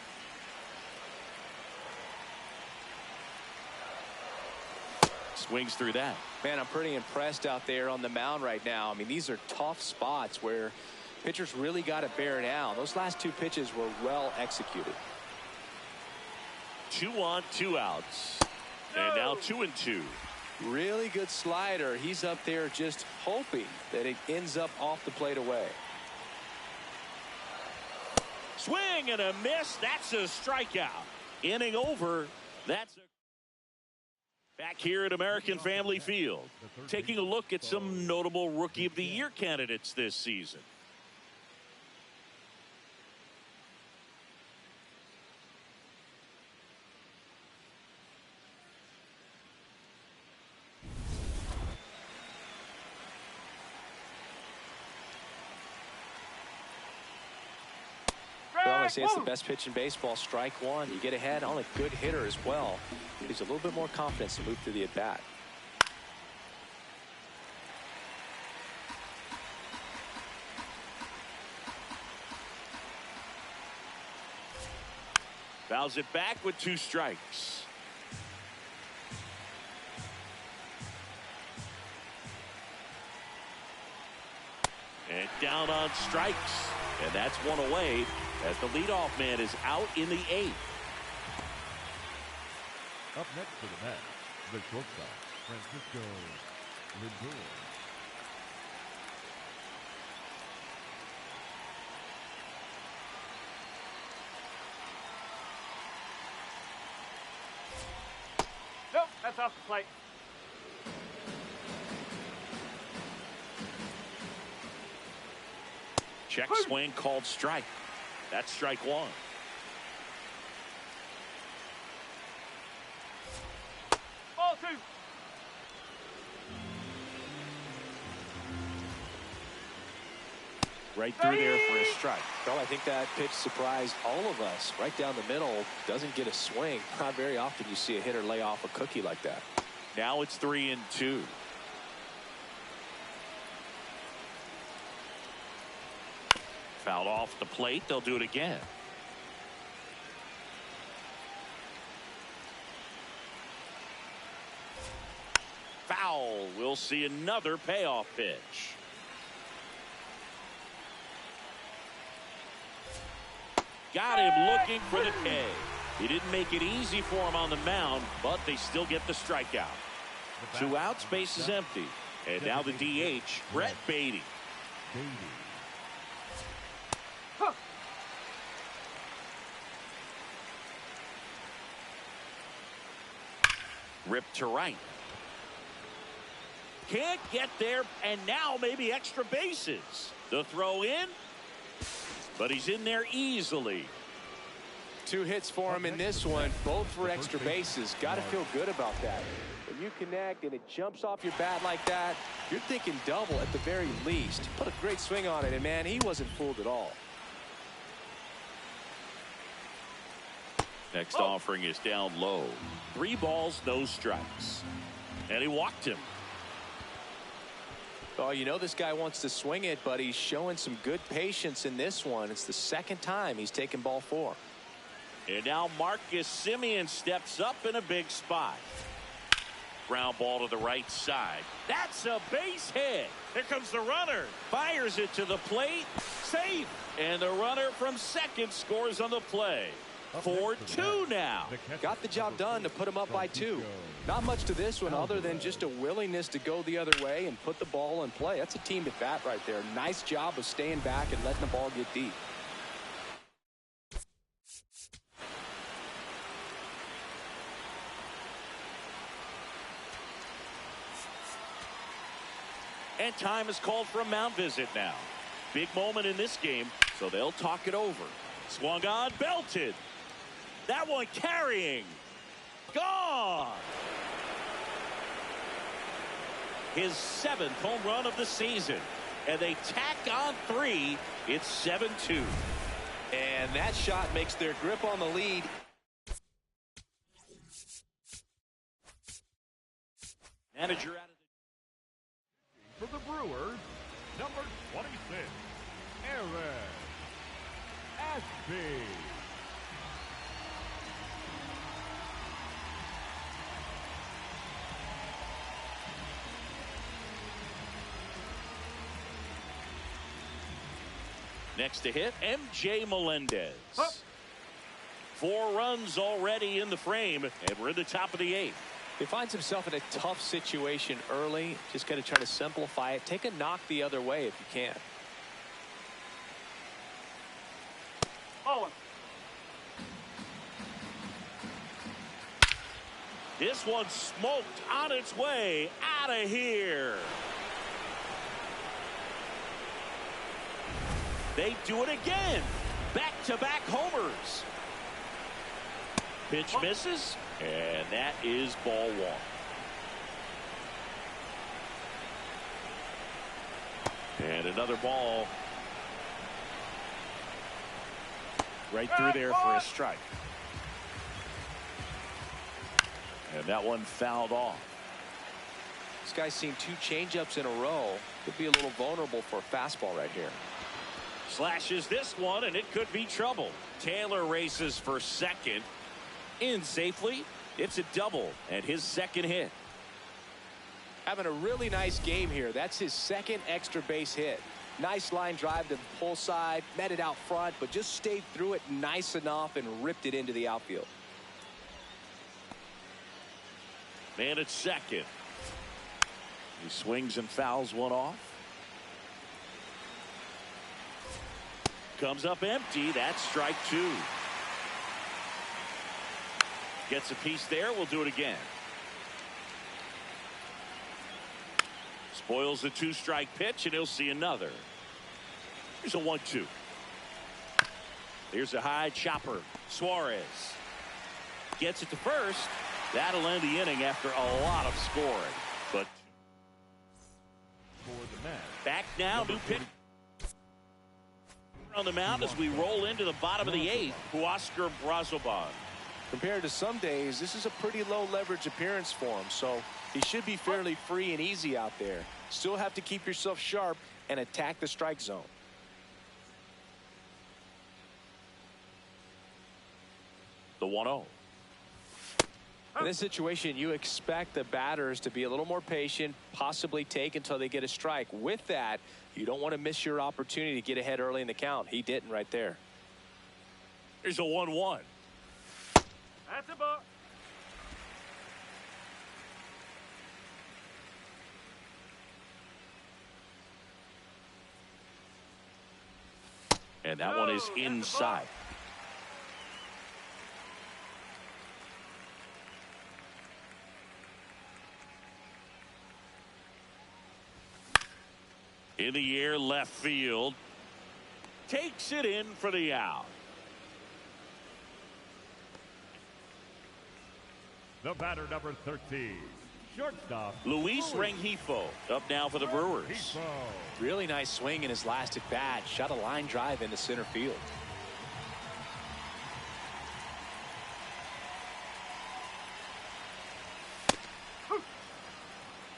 Swings through that. Man, I'm pretty impressed out there on the mound right now. I mean, these are tough spots where pitchers really got to bear down. Those last 2 pitches were well executed. 2 on, 2 outs. And now 2-2. Really good slider. He's up there just hoping that it ends up off the plate away. Swing and a miss. That's a strikeout. Inning over. That's a Back here at American Family Field, taking a look at some notable Rookie of the Year candidates this season. Well, I say it's the best pitch in baseball. Strike one. You get ahead on a good hitter as well. Gives you a little bit more confidence to move through the at-bat. Fouls it back with 2 strikes. And down on strikes. And that's one away as the leadoff man is out in the 8th. Up next for the Mets, the shortstop, Francisco Lindor. Nope, that's off the plate. Check swing called strike. That's strike 1. Ball 2. Right through there for a strike. Well, I think that pitch surprised all of us. Right down the middle, doesn't get a swing. Not very often you see a hitter lay off a cookie like that. Now it's 3-2. Fouled off the plate. They'll do it again. Foul. We'll see another payoff pitch. Got him looking for the K. He didn't make it easy for him on the mound, but they still get the strikeout. 2 outs, base is empty. And now the DH, Brett Baty. Ripped to right. Can't get there, and now maybe extra bases. The throw in, but he's in there easily. 2 hits for him in this one, both for extra bases. Got to feel good about that. When you connect and it jumps off your bat like that, you're thinking double at the very least. Put a great swing on it, and man, he wasn't fooled at all. Next offering is down low. 3 balls, no strikes. And he walked him. Oh, you know this guy wants to swing it, but he's showing some good patience in this one. It's the 2nd time he's taken ball 4. And now Marcus Semien steps up in a big spot. Ground ball to the right side. That's a base hit. Here comes the runner. Fires it to the plate. Safe. And the runner from second scores on the play. 4-2 now. Got the job done to put him up by 2. Not much to this one other than just a willingness to go the other way and put the ball in play. That's a team at bat right there. Nice job of staying back and letting the ball get deep. And time is called for a mound visit now. Big moment in this game, so they'll talk it over. Swung on, belted. That one carrying. Gone. His 7th home run of the season. And they tack on 3. It's 7-2. And that shot makes their grip on the lead. Manager out of For the Brewers, number 26, Aaron Ashby. Next to hit, MJ Melendez. 4 runs already in the frame, and we're in the top of the 8th. He finds himself in a tough situation early. Just got to try to simplify it. Take a knock the other way if you can. This one's smoked on its way out of here. They do it again. Back-to-back homers. Pitch misses, and that is ball one. And another ball. Right through there for a strike. And that one fouled off. This guy's seen 2 changeups in a row. Could be a little vulnerable for a fastball right here. Slashes this one, and it could be trouble. Taylor races for second. In safely. It's a double, and his second hit. Having a really nice game here. That's his second extra base hit. Nice line drive to the pull side, met it out front, but just stayed through it nice enough and ripped it into the outfield. Man at second. He swings and fouls one off. Comes up empty. That's strike 2. Gets a piece there. We'll do it again. Spoils the 2-strike pitch, and he'll see another. Here's a 1-2. Here's a high chopper. Suarez gets it to first. That'll end the inning after a lot of scoring. But For the Mets, back now, new pitch on the mound as we roll into the bottom of the 8th. Huascar Brazoban. Compared to some days, this is a pretty low leverage appearance for him, so he should be fairly free and easy out there. Still have to keep yourself sharp and attack the strike zone. The 1-0. In this situation, you expect the batters to be a little more patient, possibly take until they get a strike. With that, you don't want to miss your opportunity to get ahead early in the count. He didn't right there. Here's a 1-1. That's a ball. And that one is inside. In the air, left field. Takes it in for the out. the batter number 13, shortstop Luis Rengifo up now for the Brewers. Rengifo. Really nice swing in his last at bat. Shot a line drive into center field.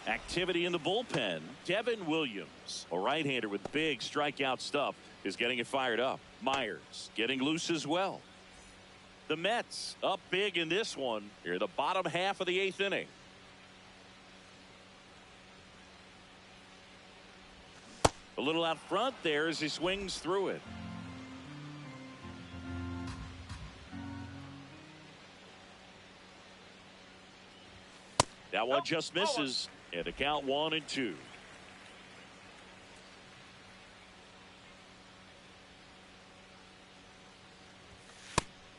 Activity in the bullpen. Devin Williams, a right-hander with big strikeout stuff, is getting it fired up. Myers getting loose as well. The Mets up big in this one. Here, the bottom half of the 8th inning. A little out front there as he swings through it. That one just misses. And the count 1-2.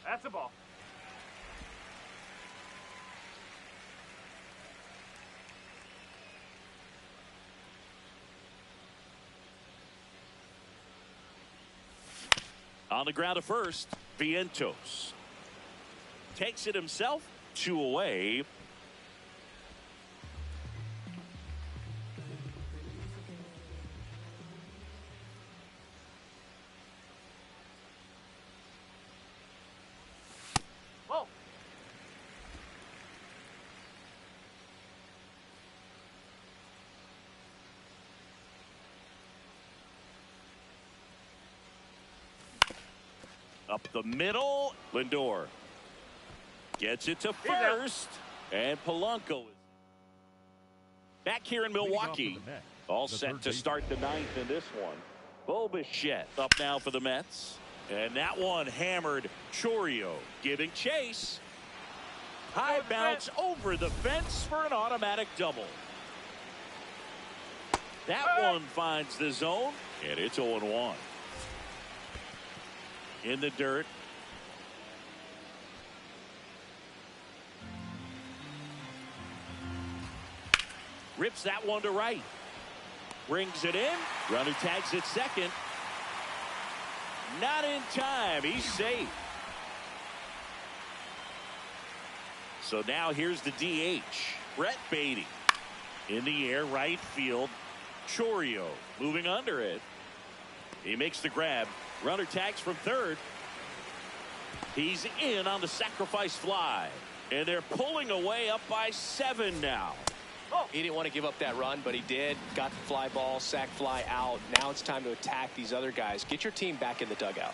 That's a ball. On the ground to first, Vientos takes it himself, 2 away. Up the middle, Lindor gets it to first, and Polanco is back here in Milwaukee. All set to start the 9th in this one. Bo Bichette up now for the Mets, and that one hammered. Chourio giving chase. High bounce over the fence for an automatic double. That one finds the zone, and it's 0-1. In the dirt. Rips that one to right. Brings it in. Runner tags at second. Not in time. He's safe. So now here's the DH. Brett Baty. In the air, right field. Chourio moving under it. He makes the grab. Runner tags from third. He's in on the sacrifice fly. And they're pulling away up by 7 now. He didn't want to give up that run, but he did. Got the fly ball, sac fly out. Now it's time to attack these other guys. Get your team back in the dugout.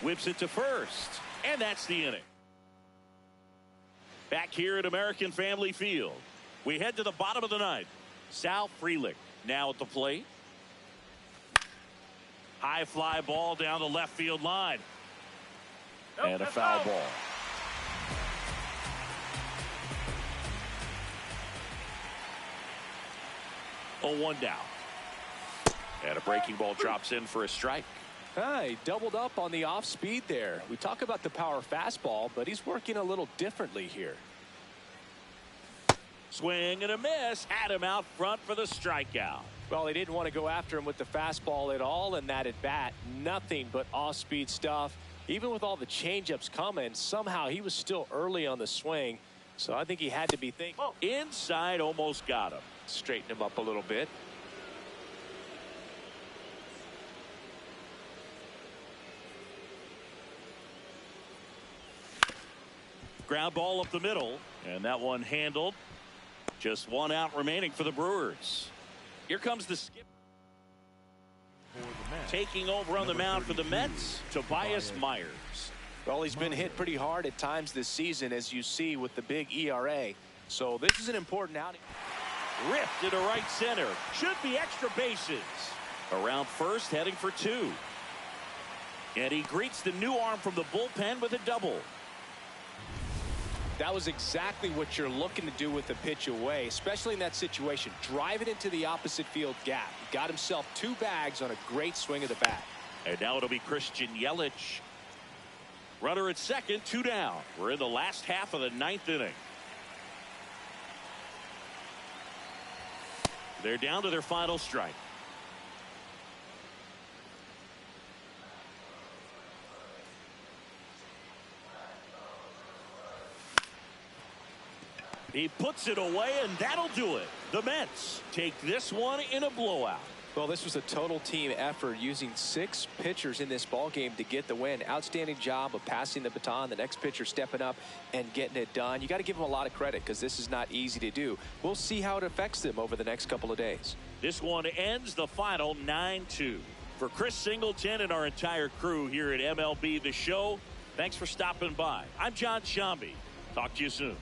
Whips it to first. And that's the inning. Back here at American Family Field. We head to the bottom of the ninth. Sal Frelick now at the plate. High fly ball down the left field line. And a foul ball. Oh, 1 down. And a breaking ball drops in for a strike. He doubled up on the off speed there. We talk about the power fastball, but he's working a little differently here. Swing and a miss. Had him out front for the strikeout. Well, they didn't want to go after him with the fastball at all in that at bat. Nothing but off speed stuff. Even with all the changeups coming, somehow he was still early on the swing. So I think he had to be thinking. Inside, almost got him. Straighten him up a little bit. Ground ball up the middle, and that one handled. Just 1 out remaining for the Brewers. Here comes the skip. Taking over on the mound for the Mets, Tobias Myers. Well, he's been hit pretty hard at times this season, as you see with the big ERA. So this is an important outing. Ripped into right center. Should be extra bases. Around first, heading for 2. And he greets the new arm from the bullpen with a double. That was exactly what you're looking to do with the pitch away, especially in that situation. Drive it into the opposite field gap. He got himself 2 bags on a great swing of the bat. And now it'll be Christian Yelich. Runner at second, 2 down. We're in the last half of the 9th inning. They're down to their final strike. He puts it away, and that'll do it. The Mets take this one in a blowout. Well, this was a total team effort, using 6 pitchers in this ball game to get the win. Outstanding job of passing the baton. The next pitcher stepping up and getting it done. You got to give them a lot of credit, because this is not easy to do. We'll see how it affects them over the next couple of days. This one ends the final 9-2. For Chris Singleton and our entire crew here at MLB The Show, thanks for stopping by. I'm John Shambi. Talk to you soon.